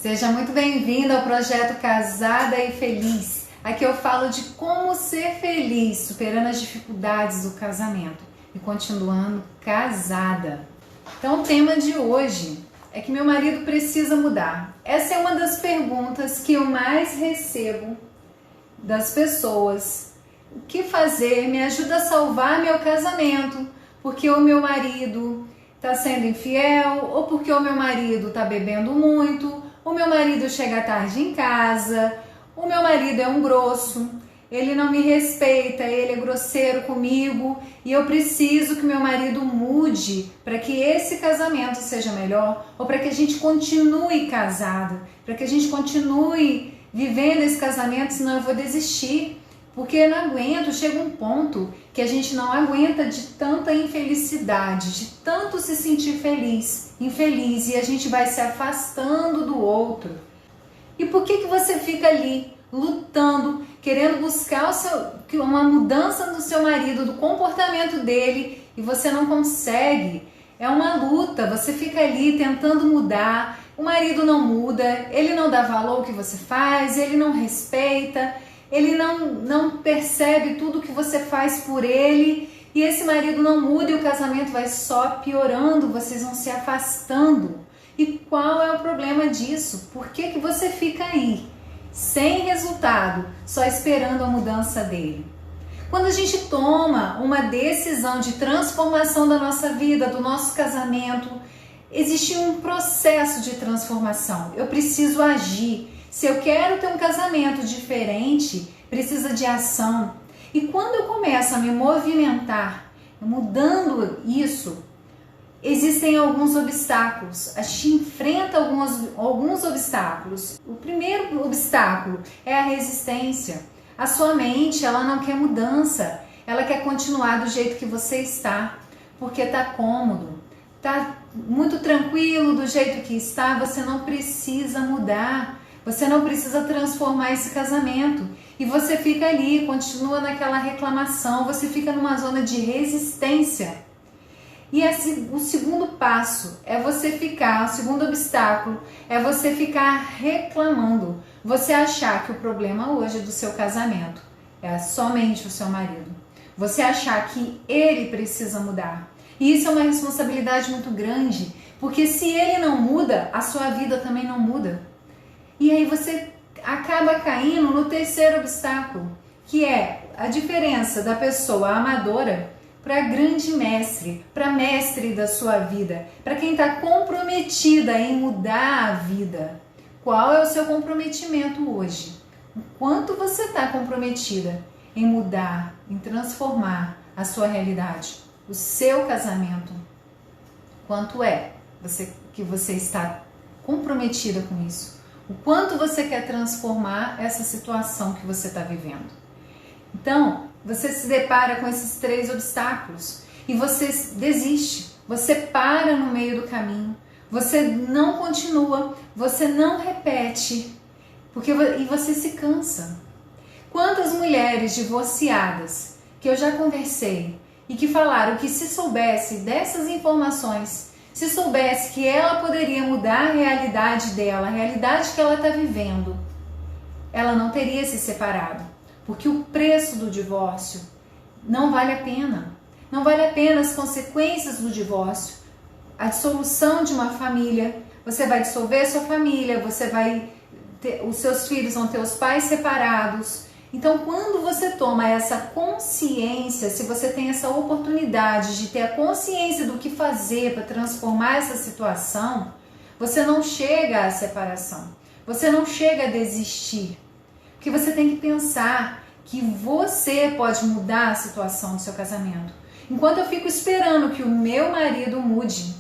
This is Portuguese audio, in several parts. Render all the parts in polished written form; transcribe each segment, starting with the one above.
Seja muito bem-vindo ao projeto Casada e Feliz. Aqui eu falo de como ser feliz, superando as dificuldades do casamento e continuando casada. Então o tema de hoje é que meu marido precisa mudar. Essa é uma das perguntas que eu mais recebo das pessoas. O que fazer? Me ajuda a salvar meu casamento, porque o meu marido está sendo infiel, ou porque o meu marido está bebendo muito, o meu marido chega tarde em casa, o meu marido é um grosso, ele não me respeita, ele é grosseiro comigo e eu preciso que meu marido mude para que esse casamento seja melhor, ou para que a gente continue casado, para que a gente continue vivendo esse casamento, senão eu vou desistir. Porque eu não aguento, chega um ponto que a gente não aguenta de tanta infelicidade, de tanto se sentir infeliz, e a gente vai se afastando do outro. E por que você fica ali lutando, querendo buscar uma mudança no seu marido, do comportamento dele, e você não consegue? É uma luta, você fica ali tentando mudar, o marido não muda, ele não dá valor ao que você faz, ele não respeita, ele não percebe tudo que você faz por ele, e esse marido não muda e o casamento vai só piorando, vocês vão se afastando. E qual é o problema disso? Por que você fica aí, sem resultado, só esperando a mudança dele? Quando a gente toma uma decisão de transformação da nossa vida, do nosso casamento, existe um processo de transformação. Eu preciso agir. Se eu quero ter um casamento diferente, precisa de ação. E quando eu começo a me movimentar, mudando isso, existem alguns obstáculos. A gente enfrenta alguns obstáculos. O primeiro obstáculo é a resistência. A sua mente, ela não quer mudança. Ela quer continuar do jeito que você está, porque está cômodo. Está muito tranquilo do jeito que está, você não precisa mudar. Você não precisa transformar esse casamento. E você fica ali, continua naquela reclamação, você fica numa zona de resistência. E o segundo passo é você ficar, o segundo obstáculo é você ficar reclamando. Você achar que o problema hoje do seu casamento é somente o seu marido. Você achar que ele precisa mudar. E isso é uma responsabilidade muito grande, porque se ele não muda, a sua vida também não muda. E aí você acaba caindo no terceiro obstáculo, que é a diferença da pessoa amadora para grande mestre, para mestre da sua vida, para quem está comprometida em mudar a vida. Qual é o seu comprometimento hoje? O quanto você está comprometida em mudar, em transformar a sua realidade, o seu casamento? Quanto é que você está comprometida com isso? O quanto você quer transformar essa situação que você está vivendo. Então, você se depara com esses três obstáculos e você desiste, você para no meio do caminho, você não continua, você não repete, e você se cansa. Quantas mulheres divorciadas que eu já conversei e que falaram que se soubesse dessas informações, se soubesse que ela poderia mudar a realidade dela, a realidade que ela está vivendo, ela não teria se separado. Porque o preço do divórcio não vale a pena. Não vale a pena as consequências do divórcio, a dissolução de uma família. Você vai dissolver sua família, os seus filhos vão ter os pais separados. Então, quando você toma essa consciência, se você tem essa oportunidade de ter a consciência do que fazer para transformar essa situação, você não chega à separação, você não chega a desistir, porque você tem que pensar que você pode mudar a situação do seu casamento. Enquanto eu fico esperando que o meu marido mude,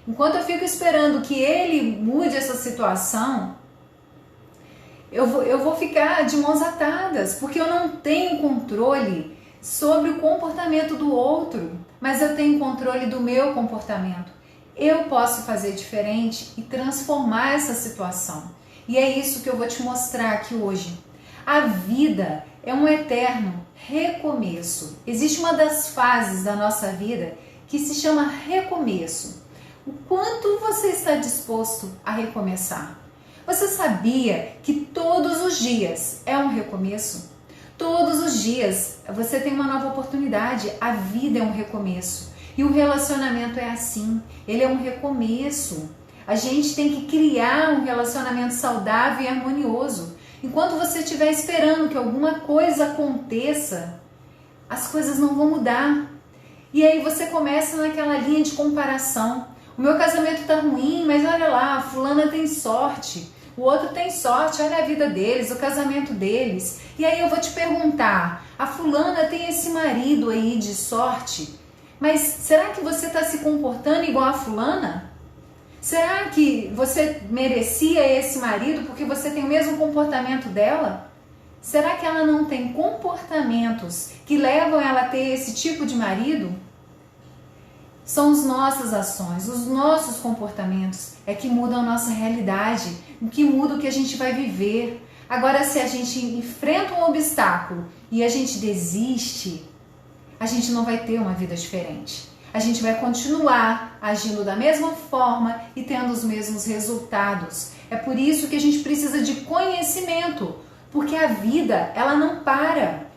enquanto eu fico esperando que ele mude essa situação, eu vou ficar de mãos atadas, porque eu não tenho controle sobre o comportamento do outro, mas eu tenho controle do meu comportamento. Eu posso fazer diferente e transformar essa situação. E é isso que eu vou te mostrar aqui hoje. A vida é um eterno recomeço. Existe uma das fases da nossa vida que se chama recomeço. O quanto você está disposto a recomeçar? Você sabia que todos os dias é um recomeço? Todos os dias você tem uma nova oportunidade. A vida é um recomeço. E o relacionamento é assim. Ele é um recomeço. A gente tem que criar um relacionamento saudável e harmonioso. Enquanto você estiver esperando que alguma coisa aconteça, as coisas não vão mudar. E aí você começa naquela linha de comparação. O meu casamento tá ruim, mas olha lá, a fulana tem sorte. O outro tem sorte, olha a vida deles, o casamento deles. E aí eu vou te perguntar, a fulana tem esse marido aí de sorte, mas será que você está se comportando igual a fulana? Será que você merecia esse marido porque você tem o mesmo comportamento dela? Será que ela não tem comportamentos que levam ela a ter esse tipo de marido? São as nossas ações, os nossos comportamentos é que mudam a nossa realidade, que muda o que a gente vai viver. Agora, se a gente enfrenta um obstáculo e a gente desiste, a gente não vai ter uma vida diferente. A gente vai continuar agindo da mesma forma e tendo os mesmos resultados. É por isso que a gente precisa de conhecimento, porque a vida, ela não para.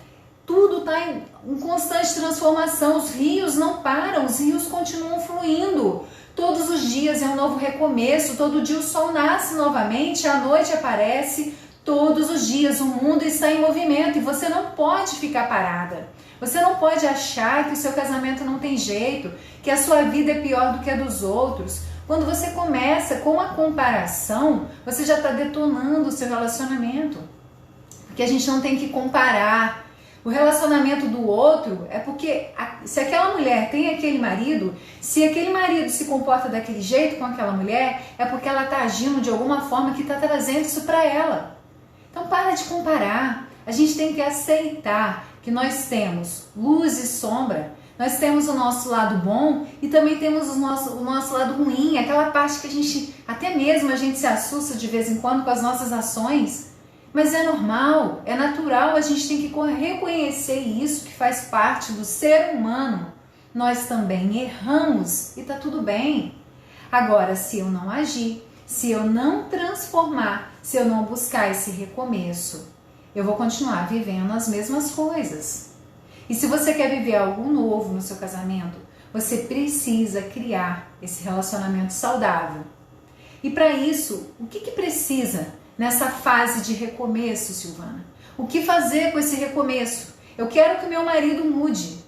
Tudo está em constante transformação, os rios não param, os rios continuam fluindo. Todos os dias é um novo recomeço, todo dia o sol nasce novamente, a noite aparece, todos os dias o mundo está em movimento e você não pode ficar parada. Você não pode achar que o seu casamento não tem jeito, que a sua vida é pior do que a dos outros. Quando você começa com a comparação, você já está detonando o seu relacionamento. Porque a gente não tem que comparar. O relacionamento do outro é porque se aquela mulher tem aquele marido, se aquele marido se comporta daquele jeito com aquela mulher, é porque ela está agindo de alguma forma que está trazendo isso para ela. Então para de comparar. A gente tem que aceitar que nós temos luz e sombra, nós temos o nosso lado bom e também temos o nosso lado ruim, aquela parte que a gente, até mesmo a gente se assusta de vez em quando com as nossas ações. Mas é normal, é natural, a gente tem que reconhecer isso que faz parte do ser humano. Nós também erramos e tá tudo bem. Agora, se eu não agir, se eu não transformar, se eu não buscar esse recomeço, eu vou continuar vivendo as mesmas coisas. E se você quer viver algo novo no seu casamento, você precisa criar esse relacionamento saudável. E para isso, o que precisa nessa fase de recomeço, Silvana? O que fazer com esse recomeço? Eu quero que meu marido mude.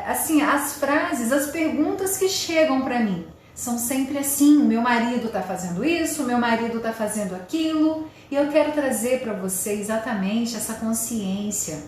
Assim, as frases, as perguntas que chegam para mim são sempre assim: meu marido está fazendo isso, meu marido está fazendo aquilo. E eu quero trazer para você exatamente essa consciência.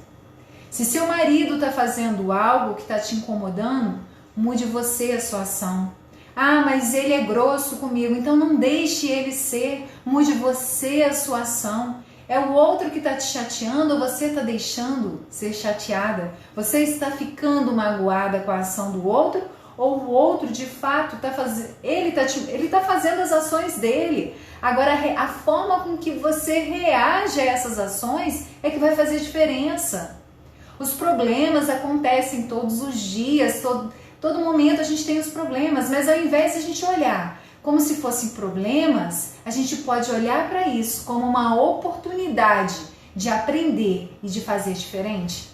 Se seu marido está fazendo algo que está te incomodando, mude você a sua ação. Ah, mas ele é grosso comigo, então não deixe ele ser, mude você a sua ação. É o outro que está te chateando ou você está deixando ser chateada? Você está ficando magoada com a ação do outro ou o outro de fato está fazendo, ele está fazendo as ações dele? Agora a forma com que você reage a essas ações é que vai fazer diferença. Os problemas acontecem todos os dias, todo momento a gente tem os problemas, mas ao invés de a gente olhar como se fossem problemas, a gente pode olhar para isso como uma oportunidade de aprender e de fazer diferente.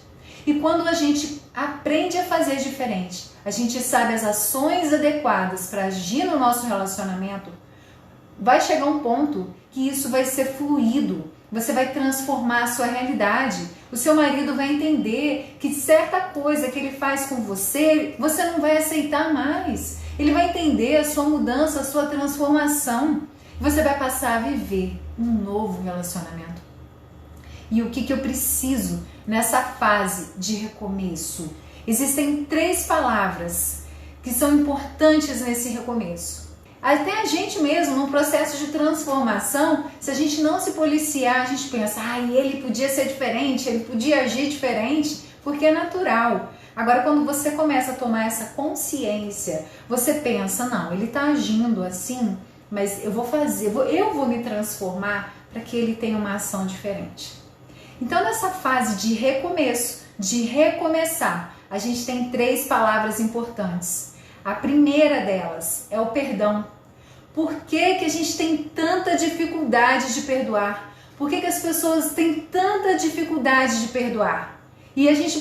E quando a gente aprende a fazer diferente, a gente sabe as ações adequadas para agir no nosso relacionamento, vai chegar um ponto que isso vai ser fluido. Você vai transformar a sua realidade. O seu marido vai entender que certa coisa que ele faz com você, você não vai aceitar mais. Ele vai entender a sua mudança, a sua transformação. Você vai passar a viver um novo relacionamento. E o que eu preciso nessa fase de recomeço? Existem 3 palavras que são importantes nesse recomeço. Até a gente mesmo, no processo de transformação, se a gente não se policiar, a gente pensa, ele podia ser diferente, ele podia agir diferente, porque é natural. Agora, quando você começa a tomar essa consciência, você pensa, não, ele está agindo assim, mas eu vou me transformar para que ele tenha uma ação diferente. Então, nessa fase de recomeço, de recomeçar, a gente tem 3 palavras importantes. A primeira delas é o perdão. Por que que a gente tem tanta dificuldade de perdoar? Por que que as pessoas têm tanta dificuldade de perdoar? E a gente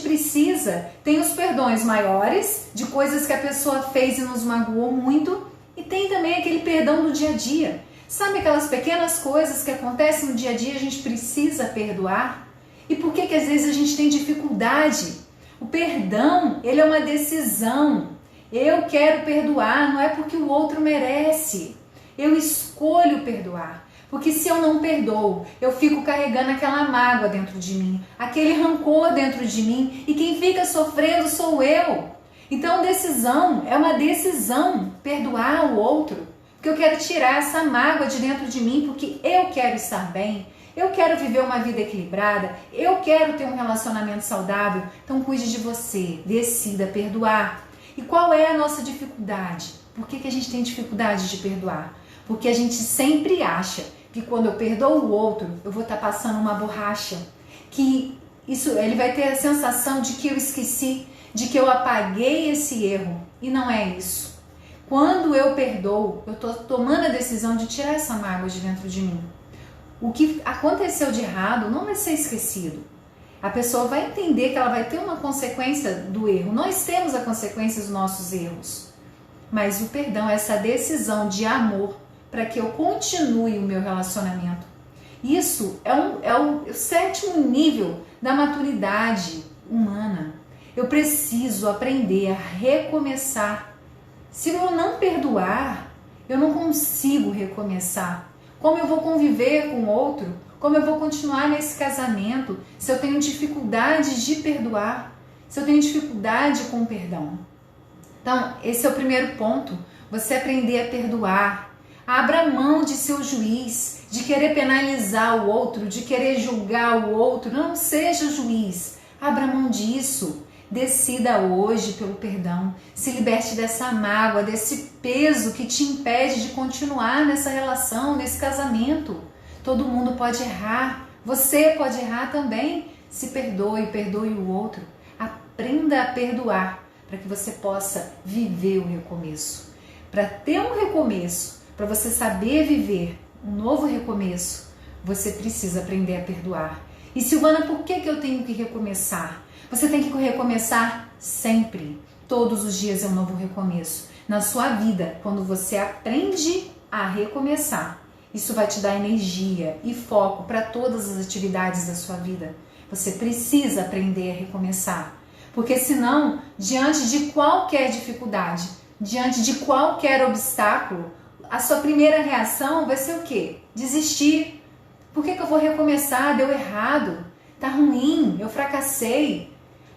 tem os perdões maiores, de coisas que a pessoa fez e nos magoou muito, e tem também aquele perdão do dia a dia. Sabe aquelas pequenas coisas que acontecem no dia a dia, a gente precisa perdoar? E por que que às vezes a gente tem dificuldade? O perdão, ele é uma decisão. Eu quero perdoar, não é porque o outro merece. Eu escolho perdoar. Porque se eu não perdoo, eu fico carregando aquela mágoa dentro de mim, aquele rancor dentro de mim, e quem fica sofrendo sou eu. Então decisão, é uma decisão perdoar o outro, porque eu quero tirar essa mágoa de dentro de mim, porque eu quero estar bem, eu quero viver uma vida equilibrada, eu quero ter um relacionamento saudável. Então cuide de você, decida perdoar. E qual é a nossa dificuldade? Por que que a gente tem dificuldade de perdoar? Porque a gente sempre acha que quando eu perdoo o outro, eu vou estar passando uma borracha, que ele vai ter a sensação de que eu esqueci, de que eu apaguei esse erro, e não é isso. Quando eu perdoo, eu estou tomando a decisão de tirar essa mágoa de dentro de mim. O que aconteceu de errado não vai ser esquecido. A pessoa vai entender que ela vai ter uma consequência do erro. Nós temos a consequência dos nossos erros. Mas o perdão é essa decisão de amor para que eu continue o meu relacionamento. Isso é o 7º nível da maturidade humana. Eu preciso aprender a recomeçar. Se eu não perdoar, eu não consigo recomeçar. Como eu vou conviver com o outro? Como eu vou continuar nesse casamento se eu tenho dificuldade de perdoar? Se eu tenho dificuldade com o perdão? Então, esse é o primeiro ponto. Você aprender a perdoar. Abra mão de ser o juiz, de querer penalizar o outro, de querer julgar o outro. Não seja juiz. Abra mão disso. Decida hoje pelo perdão. Se liberte dessa mágoa, desse peso que te impede de continuar nessa relação, nesse casamento. Todo mundo pode errar. Você pode errar também. Se perdoe, perdoe o outro. Aprenda a perdoar para que você possa viver o recomeço. Para ter um recomeço, para você saber viver um novo recomeço, você precisa aprender a perdoar. E Silvana, por que eu tenho que recomeçar? Você tem que recomeçar sempre. Todos os dias é um novo recomeço. Na sua vida, quando você aprende a recomeçar, isso vai te dar energia e foco para todas as atividades da sua vida. Você precisa aprender a recomeçar. Porque senão, diante de qualquer dificuldade, diante de qualquer obstáculo, a sua primeira reação vai ser o quê? Desistir. Por que eu vou recomeçar? Deu errado. Tá ruim, eu fracassei.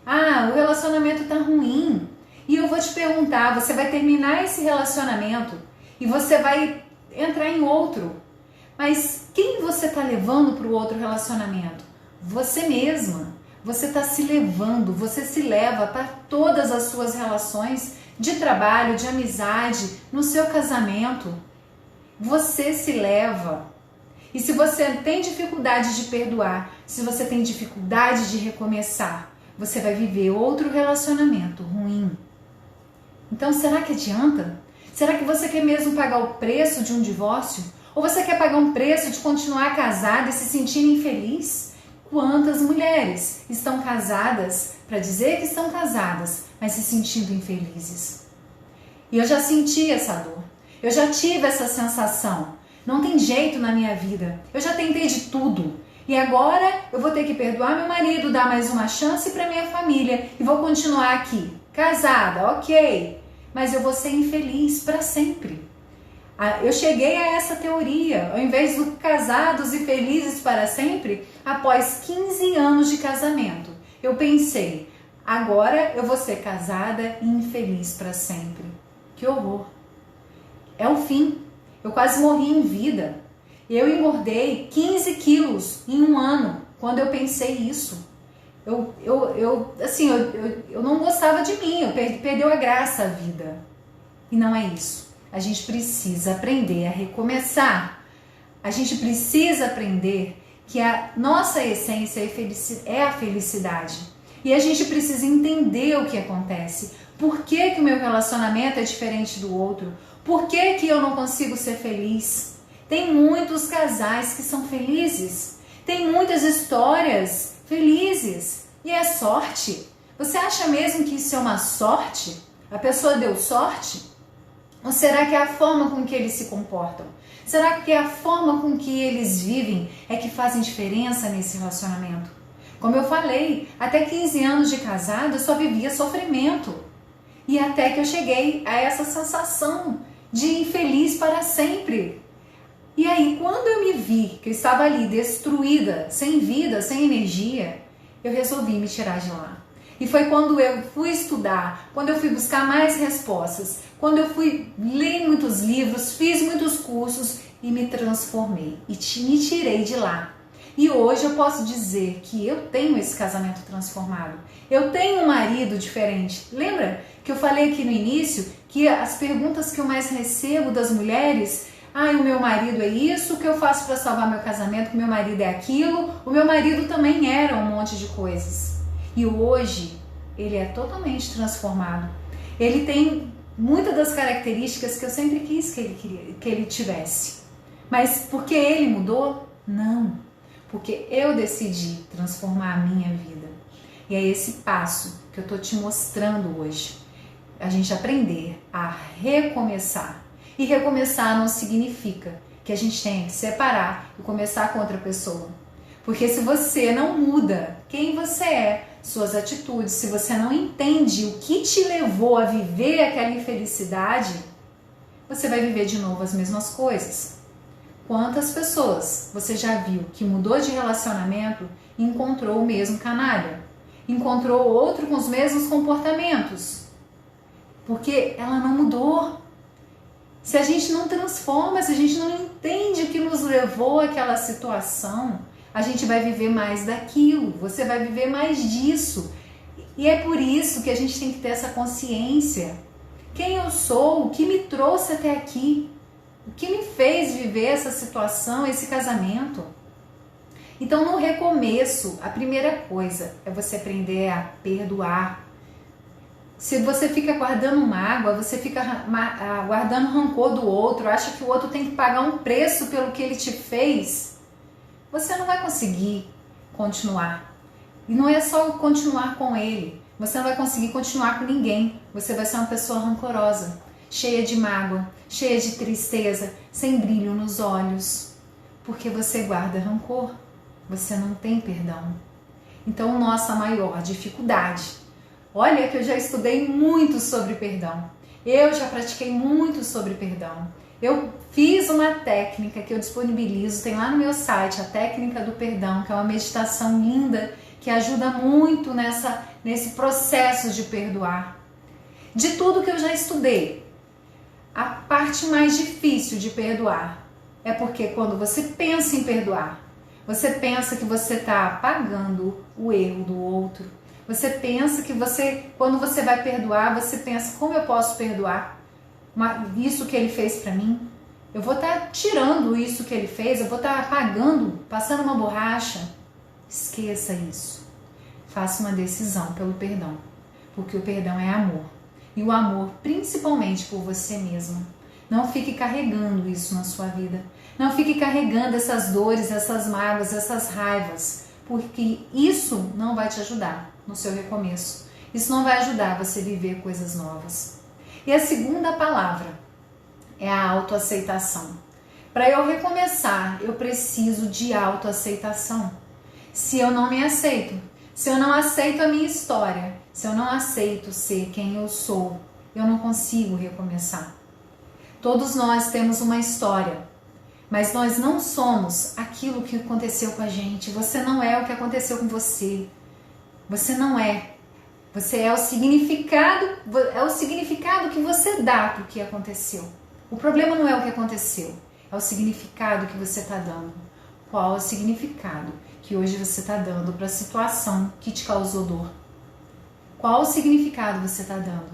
Ah, o relacionamento tá ruim. E eu vou te perguntar, você vai terminar esse relacionamento e você vai entrar em outro. Mas quem você tá levando para o outro relacionamento? Você mesma. Você está se levando, você se leva para todas as suas relações de trabalho, de amizade, no seu casamento. Você se leva. E se você tem dificuldade de perdoar, se você tem dificuldade de recomeçar, você vai viver outro relacionamento ruim. Então, será que adianta? Será que você quer mesmo pagar o preço de um divórcio? Ou você quer pagar um preço de continuar casada e se sentir infeliz? Quantas mulheres estão casadas para dizer que estão casadas, mas se sentindo infelizes? E eu já senti essa dor. Eu já tive essa sensação. Não tem jeito na minha vida. Eu já tentei de tudo. E agora eu vou ter que perdoar meu marido, dar mais uma chance para minha família e vou continuar aqui, casada, ok. Mas eu vou ser infeliz para sempre. Eu cheguei a essa teoria, ao invés do casados e felizes para sempre, após 15 anos de casamento. Eu pensei, agora eu vou ser casada e infeliz para sempre. Que horror! É o fim. Eu quase morri em vida. Eu engordei 15 quilos em um ano, quando eu pensei isso. Eu não gostava de mim, perdeu a graça a vida. E não é isso. A gente precisa aprender a recomeçar. A gente precisa aprender que a nossa essência é a felicidade. E a gente precisa entender o que acontece. Por que o meu relacionamento é diferente do outro? Por que que eu não consigo ser feliz? Tem muitos casais que são felizes, tem muitas histórias felizes e é sorte. Você acha mesmo que isso é uma sorte? A pessoa deu sorte? Ou será que é a forma com que eles se comportam? Será que é a forma com que eles vivem é que fazem diferença nesse relacionamento? Como eu falei, até 15 anos de casado eu só vivia sofrimento. E até que eu cheguei a essa sensação de infeliz para sempre. E aí, quando eu me vi que eu estava ali destruída, sem vida, sem energia, eu resolvi me tirar de lá. E foi quando eu fui estudar, quando eu fui buscar mais respostas, quando eu fui ler muitos livros, fiz muitos cursos e me transformei e me tirei de lá. E hoje eu posso dizer que eu tenho esse casamento transformado. Eu tenho um marido diferente. Lembra que eu falei aqui no início que as perguntas que eu mais recebo das mulheres: o meu marido é isso, o que eu faço para salvar meu casamento? O meu marido é aquilo, o meu marido também era um monte de coisas. E hoje ele é totalmente transformado. Ele tem muitas das características que eu sempre quis que ele tivesse. Mas porque ele mudou? Não. Porque eu decidi transformar a minha vida. E é esse passo que eu estou te mostrando hoje. A gente aprender a recomeçar. E recomeçar não significa que a gente tenha que separar e começar com outra pessoa. Porque se você não muda quem você é, suas atitudes, se você não entende o que te levou a viver aquela infelicidade, você vai viver de novo as mesmas coisas. Quantas pessoas você já viu que mudou de relacionamento e encontrou o mesmo canalha? Encontrou outro com os mesmos comportamentos? Porque ela não mudou. Se a gente não transforma, se a gente não entende o que nos levou àquela situação, a gente vai viver mais daquilo, você vai viver mais disso. E é por isso que a gente tem que ter essa consciência. Quem eu sou, o que me trouxe até aqui, o que me fez viver essa situação, esse casamento. Então, no recomeço, a primeira coisa é você aprender a perdoar. Se você fica guardando mágoa, você fica guardando rancor do outro, acha que o outro tem que pagar um preço pelo que ele te fez, você não vai conseguir continuar. E não é só continuar com ele, você não vai conseguir continuar com ninguém. Você vai ser uma pessoa rancorosa, cheia de mágoa, cheia de tristeza, sem brilho nos olhos, porque você guarda rancor, você não tem perdão. Então, nossa maior dificuldade, olha que eu já estudei muito sobre perdão, eu já pratiquei muito sobre perdão. Eu fiz uma técnica que eu disponibilizo, tem lá no meu site, a técnica do perdão, que é uma meditação linda, que ajuda muito nesse processo de perdoar. De tudo que eu já estudei, a parte mais difícil de perdoar é porque quando você pensa em perdoar, você pensa que você está apagando o erro do outro. Você pensa que quando você vai perdoar, você pensa: como eu posso perdoar isso que ele fez para mim? Eu vou estar tirando isso que ele fez, eu vou estar apagando, passando uma borracha. Esqueça isso. Faça uma decisão pelo perdão, porque o perdão é amor. E o amor principalmente por você mesmo. Não fique carregando isso na sua vida. Não fique carregando essas dores, essas mágoas, essas raivas, porque isso não vai te ajudar no seu recomeço. Isso não vai ajudar você a viver coisas novas. E a segunda palavra é a autoaceitação. Para eu recomeçar, eu preciso de autoaceitação. Se eu não me aceito, se eu não aceito a minha história, se eu não aceito ser quem eu sou, eu não consigo recomeçar. Todos nós temos uma história, mas nós não somos aquilo que aconteceu com a gente. Você não é o que aconteceu com você. Você não é. Você é o significado que você dá para o que aconteceu. O problema não é o que aconteceu, é o significado que você está dando. Qual é o significado que hoje você está dando para a situação que te causou dor? Qual o significado você está dando?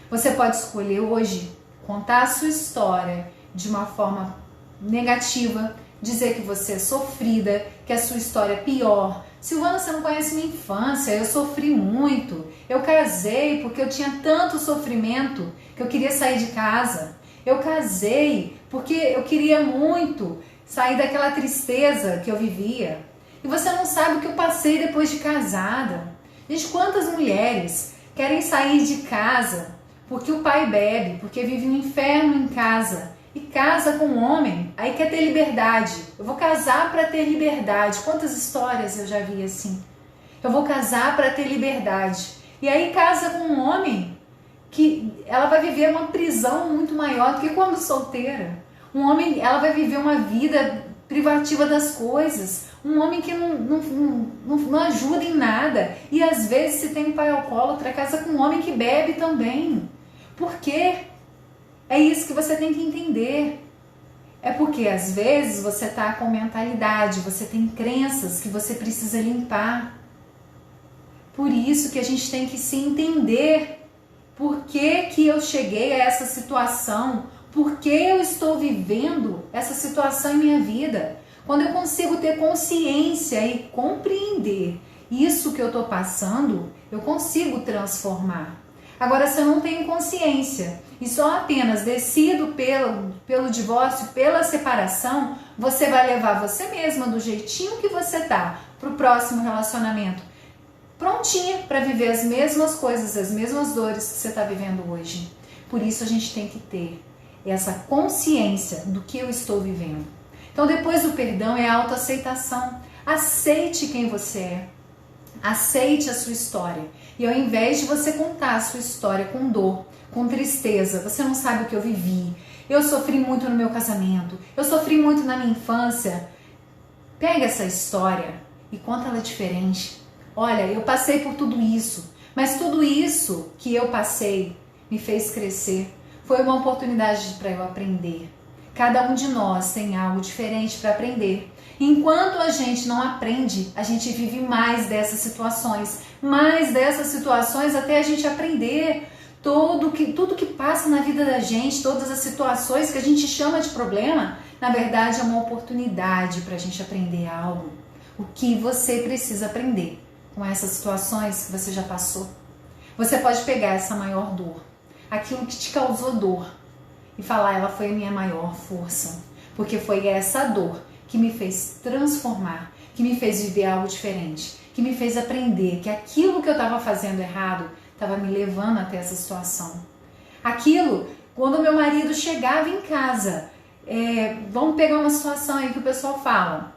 Você pode escolher hoje contar a sua história de uma forma negativa, dizer que você é sofrida, que a sua história é pior. Silvana, você não conhece minha infância, eu sofri muito, eu casei porque eu tinha tanto sofrimento que eu queria sair de casa. Eu casei porque eu queria muito sair daquela tristeza que eu vivia. E você não sabe o que eu passei depois de casada. Gente, quantas mulheres querem sair de casa porque o pai bebe, porque vive um inferno em casa e casa com um homem, aí quer ter liberdade. Eu vou casar para ter liberdade. Quantas histórias eu já vi assim? Eu vou casar para ter liberdade. E aí casa com um homem que ela vai viver uma prisão muito maior do que quando solteira. Um homem, ela vai viver uma vida privativa das coisas. Um homem que não ajuda em nada. E às vezes, se tem um pai alcoólatra, casa com um homem que bebe também. Por quê? É isso que você tem que entender. É porque às vezes você está com mentalidade, você tem crenças que você precisa limpar. Por isso que a gente tem que se entender. Por que que eu cheguei a essa situação? Por que eu estou vivendo essa situação em minha vida? Quando eu consigo ter consciência e compreender isso que eu estou passando, eu consigo transformar. Agora, se eu não tenho consciência e só apenas decido pelo divórcio, pela separação, você vai levar você mesma do jeitinho que você tá para o próximo relacionamento, prontinha para viver as mesmas coisas, as mesmas dores que você está vivendo hoje. Por isso a gente tem que ter essa consciência do que eu estou vivendo. Então, depois do perdão é a autoaceitação. Aceite quem você é. Aceite a sua história. E ao invés de você contar a sua história com dor, com tristeza, você não sabe o que eu vivi, eu sofri muito no meu casamento, eu sofri muito na minha infância, pega essa história e conta ela diferente. Olha, eu passei por tudo isso, mas tudo isso que eu passei me fez crescer. Foi uma oportunidade para eu aprender. Cada um de nós tem algo diferente para aprender. Enquanto a gente não aprende, a gente vive mais dessas situações até a gente aprender tudo que passa na vida da gente, todas as situações que a gente chama de problema, na verdade é uma oportunidade para a gente aprender algo. O que você precisa aprender com essas situações que você já passou? Você pode pegar essa maior dor, aquilo que te causou dor, e falar, ela foi a minha maior força, porque foi essa dor que me fez transformar, que me fez viver algo diferente, que me fez aprender que aquilo que eu estava fazendo errado estava me levando até essa situação. Aquilo, quando meu marido chegava em casa, vamos pegar uma situação aí que o pessoal fala,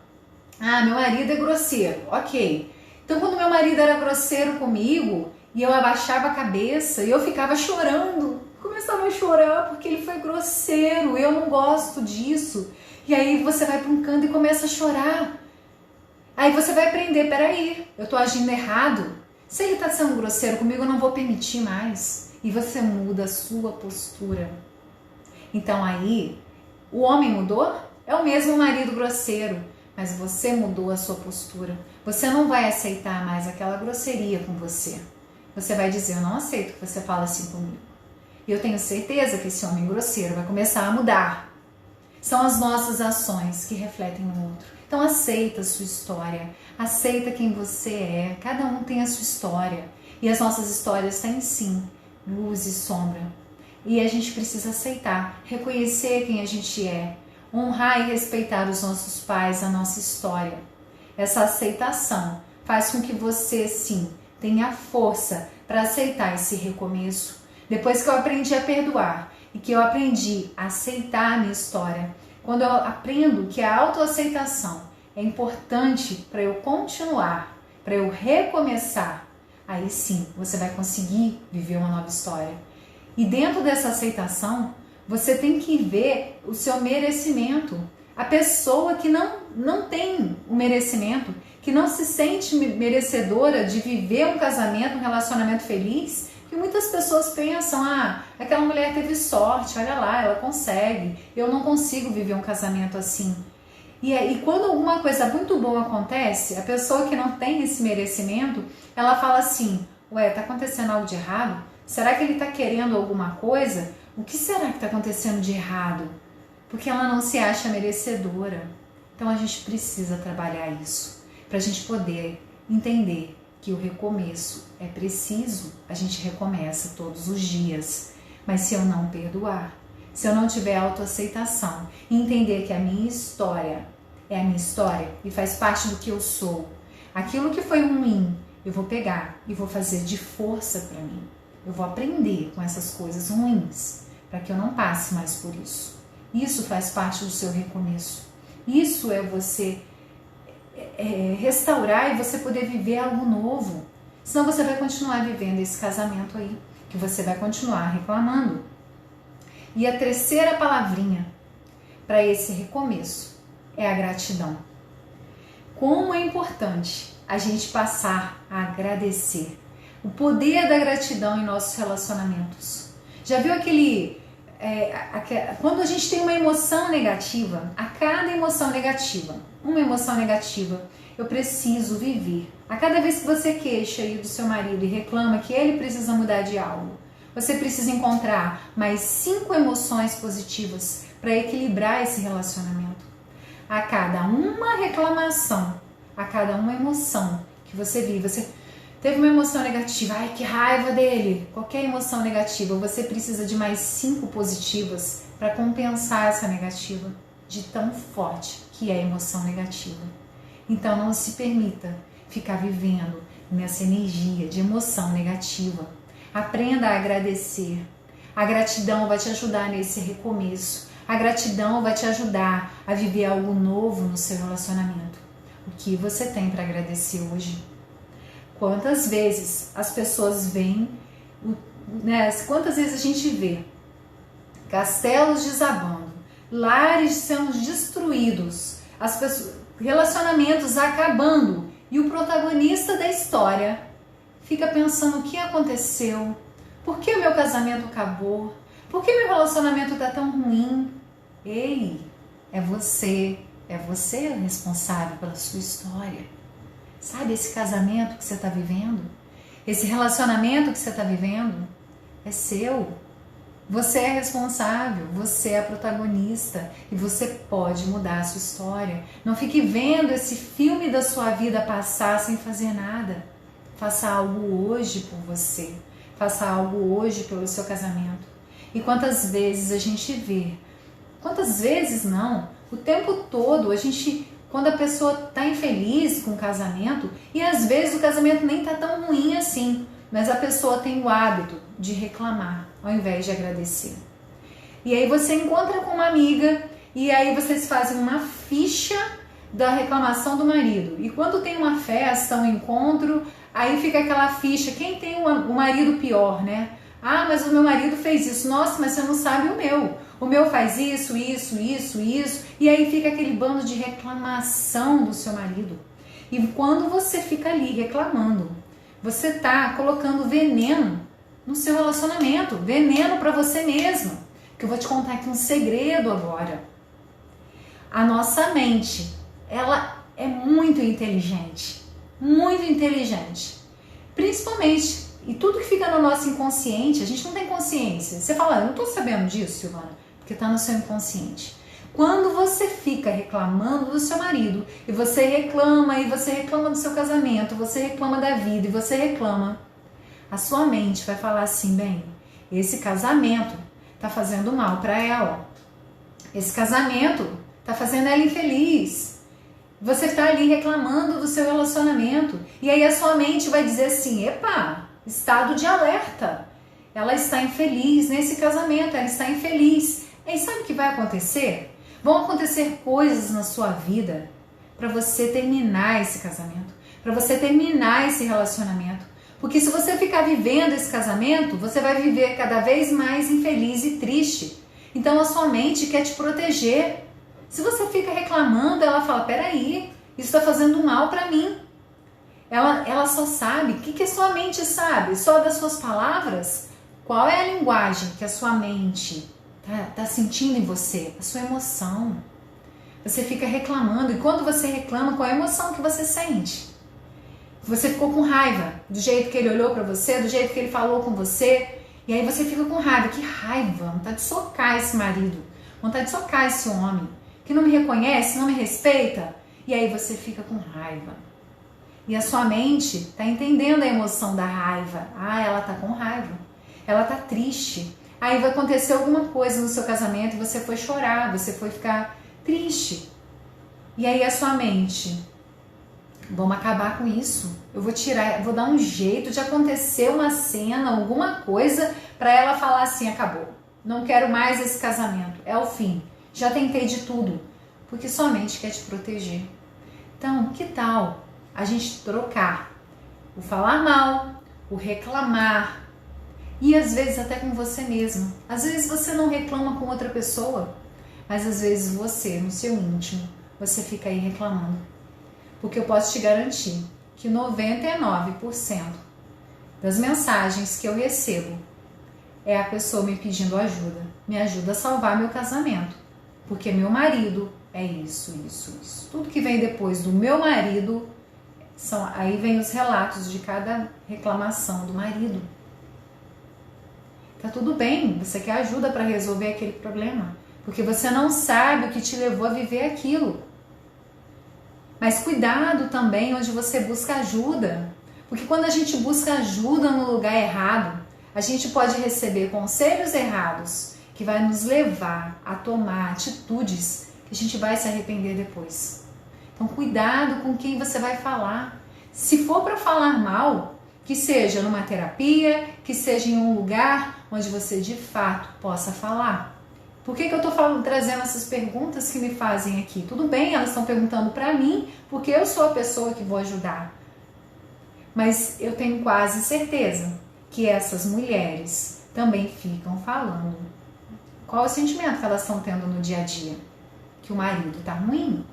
meu marido é grosseiro, ok. Então quando meu marido era grosseiro comigo, e eu abaixava a cabeça, e eu ficava chorando, começava a chorar porque ele foi grosseiro, eu não gosto disso. E aí você vai para um canto e começa a chorar. Aí você vai aprender, peraí, eu tô agindo errado. Se ele tá sendo grosseiro comigo, eu não vou permitir mais. E você muda a sua postura. Então aí, o homem mudou? É o mesmo marido grosseiro, mas você mudou a sua postura. Você não vai aceitar mais aquela grosseria com você. Você vai dizer, eu não aceito que você fale assim comigo. E eu tenho certeza que esse homem grosseiro vai começar a mudar. São as nossas ações que refletem no outro. Então aceita a sua história, aceita quem você é. Cada um tem a sua história. E as nossas histórias têm sim luz e sombra. E a gente precisa aceitar, reconhecer quem a gente é, honrar e respeitar os nossos pais, a nossa história. Essa aceitação faz com que você sim tenha força para aceitar esse recomeço. Depois que eu aprendi a perdoar e que eu aprendi a aceitar a minha história, quando eu aprendo que a autoaceitação é importante para eu continuar, para eu recomeçar, aí sim você vai conseguir viver uma nova história. E dentro dessa aceitação, você tem que ver o seu merecimento. A pessoa que não tem o merecimento, que não se sente merecedora de viver um casamento, um relacionamento feliz, que muitas pessoas pensam, aquela mulher teve sorte, olha lá, ela consegue, eu não consigo viver um casamento assim. E quando alguma coisa muito boa acontece, a pessoa que não tem esse merecimento, ela fala assim, tá acontecendo algo de errado? Será que ele está querendo alguma coisa? O que será que está acontecendo de errado? Porque ela não se acha merecedora. Então a gente precisa trabalhar isso, para a gente poder entender que o recomeço é preciso, a gente recomeça todos os dias. Mas se eu não perdoar, se eu não tiver autoaceitação e entender que a minha história é a minha história e faz parte do que eu sou, aquilo que foi ruim, eu vou pegar e vou fazer de força para mim. Eu vou aprender com essas coisas ruins para que eu não passe mais por isso. Isso faz parte do seu recomeço. Isso é você restaurar e você poder viver algo novo. Senão você vai continuar vivendo esse casamento aí, que você vai continuar reclamando. E a terceira palavrinha para esse recomeço é a gratidão. Como é importante a gente passar a agradecer. O poder da gratidão em nossos relacionamentos. Já viu quando a gente tem uma emoção negativa, a cada emoção negativa, uma emoção negativa, eu preciso viver. A cada vez que você queixa aí do seu marido e reclama que ele precisa mudar de algo, você precisa encontrar mais 5 emoções positivas para equilibrar esse relacionamento. A cada uma reclamação, a cada uma emoção que você vive, você teve uma emoção negativa, ai que raiva dele, qualquer emoção negativa, você precisa de mais 5 positivas para compensar essa negativa, de tão forte que é a emoção negativa. Então não se permita ficar vivendo nessa energia de emoção negativa. Aprenda a agradecer. A gratidão vai te ajudar nesse recomeço. A gratidão vai te ajudar a viver algo novo no seu relacionamento. O que você tem para agradecer hoje? Quantas vezes as pessoas veem, quantas vezes a gente vê castelos desabando, lares sendo destruídos, relacionamentos acabando e o protagonista da história fica pensando o que aconteceu, por que o meu casamento acabou, por que meu relacionamento está tão ruim? Ei, é você o responsável pela sua história. Sabe esse casamento que você está vivendo? Esse relacionamento que você está vivendo é seu. Você é responsável, você é a protagonista e você pode mudar a sua história. Não fique vendo esse filme da sua vida passar sem fazer nada. Faça algo hoje por você. Faça algo hoje pelo seu casamento. E quantas vezes a gente vê? Quantas vezes não? O tempo todo a gente... Quando a pessoa está infeliz com o casamento, e às vezes o casamento nem está tão ruim assim, mas a pessoa tem o hábito de reclamar, ao invés de agradecer. E aí você encontra com uma amiga, e aí vocês fazem uma ficha da reclamação do marido. E quando tem uma festa, um encontro, aí fica aquela ficha, quem tem o marido pior, né? Ah, mas o meu marido fez isso. Nossa, mas você não sabe o meu. O meu faz isso. E aí fica aquele bando de reclamação do seu marido. E quando você fica ali reclamando, você tá colocando veneno no seu relacionamento. Veneno para você mesmo. Que eu vou te contar aqui um segredo agora. A nossa mente, ela é muito inteligente. Muito inteligente. Principalmente... E tudo que fica no nosso inconsciente, a gente não tem consciência. Você fala, eu não estou sabendo disso, Silvana, porque está no seu inconsciente. Quando você fica reclamando do seu marido, e você reclama do seu casamento, você reclama da vida, e você reclama, a sua mente vai falar assim, bem, esse casamento está fazendo mal para ela. Esse casamento está fazendo ela infeliz. Você está ali reclamando do seu relacionamento. E aí a sua mente vai dizer assim, epa, estado de alerta. Ela está infeliz nesse casamento, ela está infeliz. E aí sabe o que vai acontecer? Vão acontecer coisas na sua vida para você terminar esse casamento, para você terminar esse relacionamento. Porque se você ficar vivendo esse casamento, você vai viver cada vez mais infeliz e triste. Então a sua mente quer te proteger. Se você fica reclamando, ela fala, peraí, isso está fazendo mal para mim. Ela só sabe, o que a sua mente sabe? Só das suas palavras? Qual é a linguagem que a sua mente tá sentindo em você? A sua emoção. Você fica reclamando, e quando você reclama, qual é a emoção que você sente? Você ficou com raiva do jeito que ele olhou para você, do jeito que ele falou com você, e aí você fica com raiva. Que raiva, vontade de socar esse marido, vontade de socar esse homem, que não me reconhece, não me respeita, e aí você fica com raiva. E a sua mente está entendendo a emoção da raiva. Ah, ela está com raiva, ela está triste, Aí vai acontecer alguma coisa no seu casamento e você foi chorar, você foi ficar triste. E aí a sua mente, vamos acabar com isso. Eu vou tirar, vou dar um jeito de acontecer uma cena, alguma coisa para ela falar assim, acabou. Não quero mais esse casamento, é o fim. Já tentei de tudo, porque sua mente quer te proteger. Então, que tal a gente trocar o falar mal, o reclamar, e às vezes até com você mesmo. Às vezes você não reclama com outra pessoa, mas às vezes você, no seu íntimo, você fica aí reclamando. Porque eu posso te garantir que 99% das mensagens que eu recebo é a pessoa me pedindo ajuda. Me ajuda a salvar meu casamento. Porque meu marido é isso. Tudo que vem depois do meu marido, aí vem os relatos de cada reclamação do marido. Tá tudo bem, você quer ajuda para resolver aquele problema, porque você não sabe o que te levou a viver aquilo. Mas cuidado também onde você busca ajuda, porque quando a gente busca ajuda no lugar errado, a gente pode receber conselhos errados que vai nos levar a tomar atitudes que a gente vai se arrepender depois. Então cuidado com quem você vai falar. Se for para falar mal, que seja numa terapia, que seja em um lugar onde você de fato possa falar. Por que eu estou trazendo essas perguntas que me fazem aqui? Tudo bem, elas estão perguntando para mim, porque eu sou a pessoa que vou ajudar. Mas eu tenho quase certeza que essas mulheres também ficam falando. Qual é o sentimento que elas estão tendo no dia a dia? Que o marido está ruim?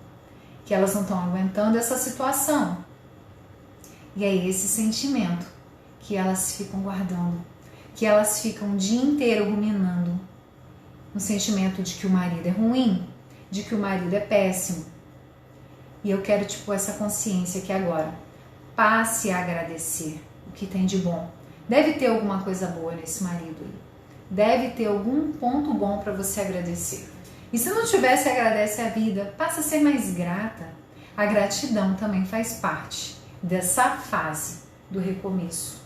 Que elas não estão aguentando essa situação? E é esse sentimento que elas ficam guardando, que elas ficam o dia inteiro ruminando. Um sentimento de que o marido é ruim, de que o marido é péssimo. E eu quero te pôr essa consciência aqui agora. Passe a agradecer o que tem de bom. Deve ter alguma coisa boa nesse marido aí. Deve ter algum ponto bom para você agradecer. E se não tivesse, agradece a vida. Passa a ser mais grata. A gratidão também faz parte dessa fase do recomeço.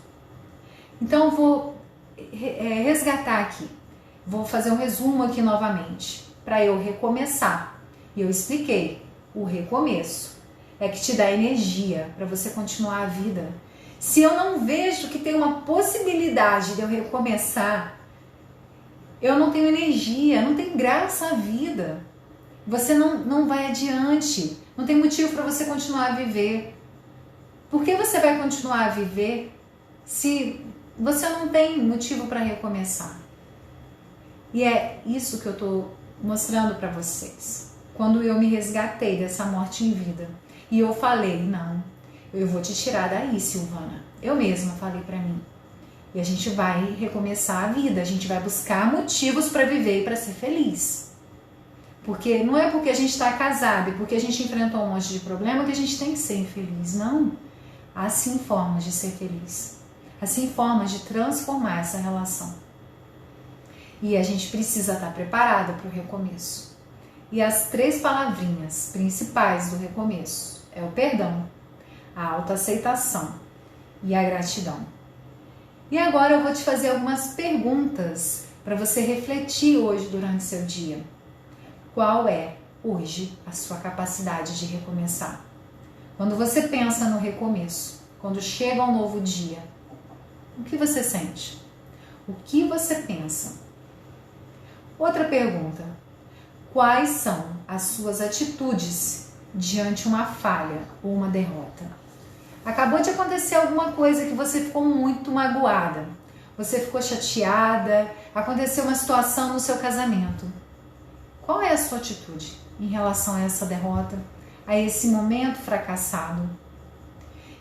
Então eu vou resgatar aqui. Vou fazer um resumo aqui novamente, para eu recomeçar. E eu expliquei, o recomeço é que te dá energia para você continuar a vida. Se eu não vejo que tem uma possibilidade de eu recomeçar, eu não tenho energia, não tem graça à vida. Você não vai adiante, não tem motivo para você continuar a viver. Por que você vai continuar a viver se você não tem motivo para recomeçar? E é isso que eu estou mostrando para vocês. Quando eu me resgatei dessa morte em vida e eu falei, não, eu vou te tirar daí, Silvana. Eu mesma falei para mim. E a gente vai recomeçar a vida, a gente vai buscar motivos para viver e para ser feliz. Porque não é porque a gente está casado e porque a gente enfrentou um monte de problema que a gente tem que ser infeliz, não. Há sim formas de ser feliz. Há sim formas de transformar essa relação. E a gente precisa estar preparada para o recomeço. E as 3 palavrinhas principais do recomeço é o perdão, a autoaceitação e a gratidão. E agora eu vou te fazer algumas perguntas para você refletir hoje durante seu dia. Qual é hoje a sua capacidade de recomeçar? Quando você pensa no recomeço, quando chega um novo dia, o que você sente? O que você pensa? Outra pergunta. Quais são as suas atitudes diante uma falha ou uma derrota? Acabou de acontecer alguma coisa que você ficou muito magoada, você ficou chateada, aconteceu uma situação no seu casamento. Qual é a sua atitude em relação a essa derrota, a esse momento fracassado?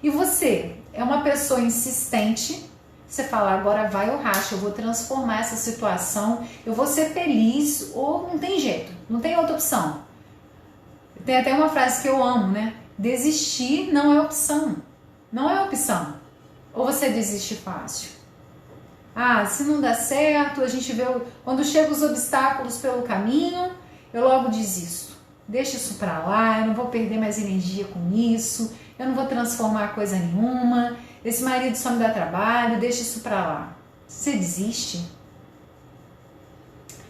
E você é uma pessoa insistente, você fala, agora vai ou racha, eu vou transformar essa situação, eu vou ser feliz, ou não tem jeito, não tem outra opção. Tem até uma frase que eu amo, né? Desistir não é opção. Não é opção. Ou você desiste fácil. Ah, se não dá certo, a gente vê, quando chegam os obstáculos pelo caminho, eu logo desisto. Deixa isso pra lá, eu não vou perder mais energia com isso, eu não vou transformar coisa nenhuma, esse marido só me dá trabalho, deixa isso pra lá. Você desiste?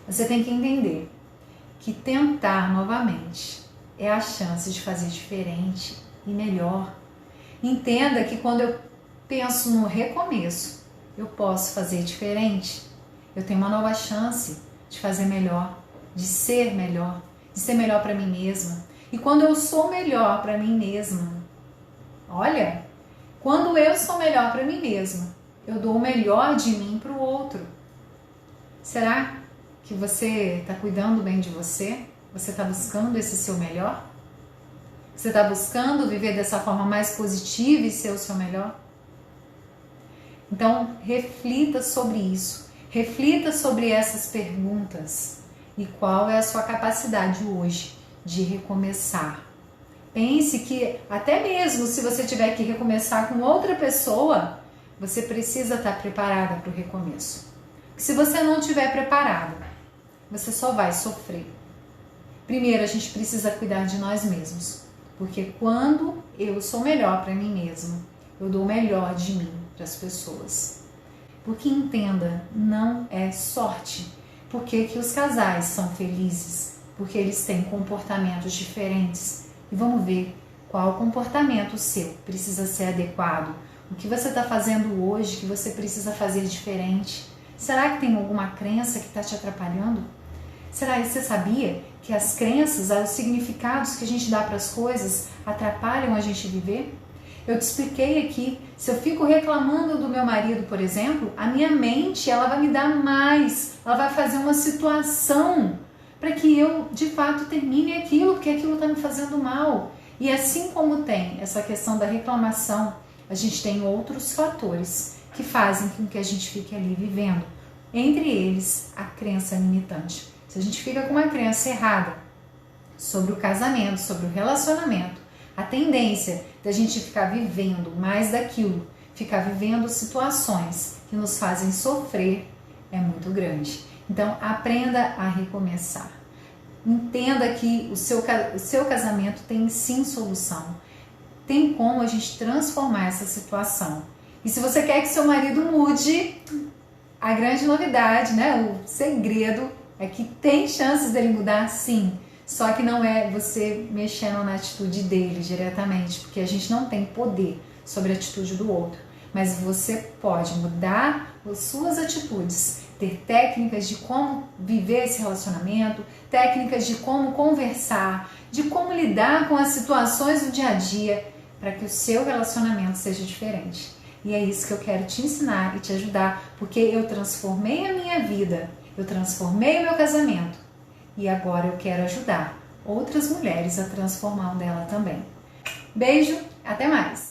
Você tem que entender que tentar novamente é a chance de fazer diferente e melhor. Entenda que quando eu penso no recomeço, eu posso fazer diferente. Eu tenho uma nova chance de fazer melhor, de ser melhor para mim mesma. E quando eu sou melhor para mim mesma, olha, quando eu sou melhor para mim mesma, eu dou o melhor de mim para o outro. Será que você está cuidando bem de você? Você está buscando esse seu melhor? Você está buscando viver dessa forma mais positiva e ser o seu melhor? Então, reflita sobre isso. Reflita sobre essas perguntas. E qual é a sua capacidade hoje de recomeçar? Pense que até mesmo se você tiver que recomeçar com outra pessoa, você precisa estar preparada para o recomeço. Porque se você não estiver preparada, você só vai sofrer. Primeiro, a gente precisa cuidar de nós mesmos. Porque quando eu sou melhor para mim mesma, eu dou o melhor de mim para as pessoas. Porque entenda, não é sorte. Porque que os casais são felizes? Porque eles têm comportamentos diferentes. E vamos ver qual comportamento seu precisa ser adequado. O que você está fazendo hoje que você precisa fazer diferente? Será que tem alguma crença que está te atrapalhando? Será que você sabia que as crenças, os significados que a gente dá para as coisas atrapalham a gente viver? Eu te expliquei aqui, se eu fico reclamando do meu marido, por exemplo, a minha mente ela vai me dar mais, ela vai fazer uma situação para que eu de fato termine aquilo, porque aquilo está me fazendo mal. E assim como tem essa questão da reclamação, a gente tem outros fatores que fazem com que a gente fique ali vivendo. Entre eles, a crença limitante. Se a gente fica com uma crença errada sobre o casamento, sobre o relacionamento, a tendência da gente ficar vivendo mais daquilo, ficar vivendo situações que nos fazem sofrer é muito grande. Então, aprenda a recomeçar. Entenda que o seu casamento tem sim solução. Tem como a gente transformar essa situação. E se você quer que seu marido mude, a grande novidade, o segredo é que tem chances dele mudar sim. Só que não é você mexendo na atitude dele diretamente, porque a gente não tem poder sobre a atitude do outro. Mas você pode mudar as suas atitudes, ter técnicas de como viver esse relacionamento, técnicas de como conversar, de como lidar com as situações do dia a dia, para que o seu relacionamento seja diferente. E é isso que eu quero te ensinar e te ajudar, porque eu transformei a minha vida, eu transformei o meu casamento e agora eu quero ajudar outras mulheres a transformar o dela também. Beijo, até mais!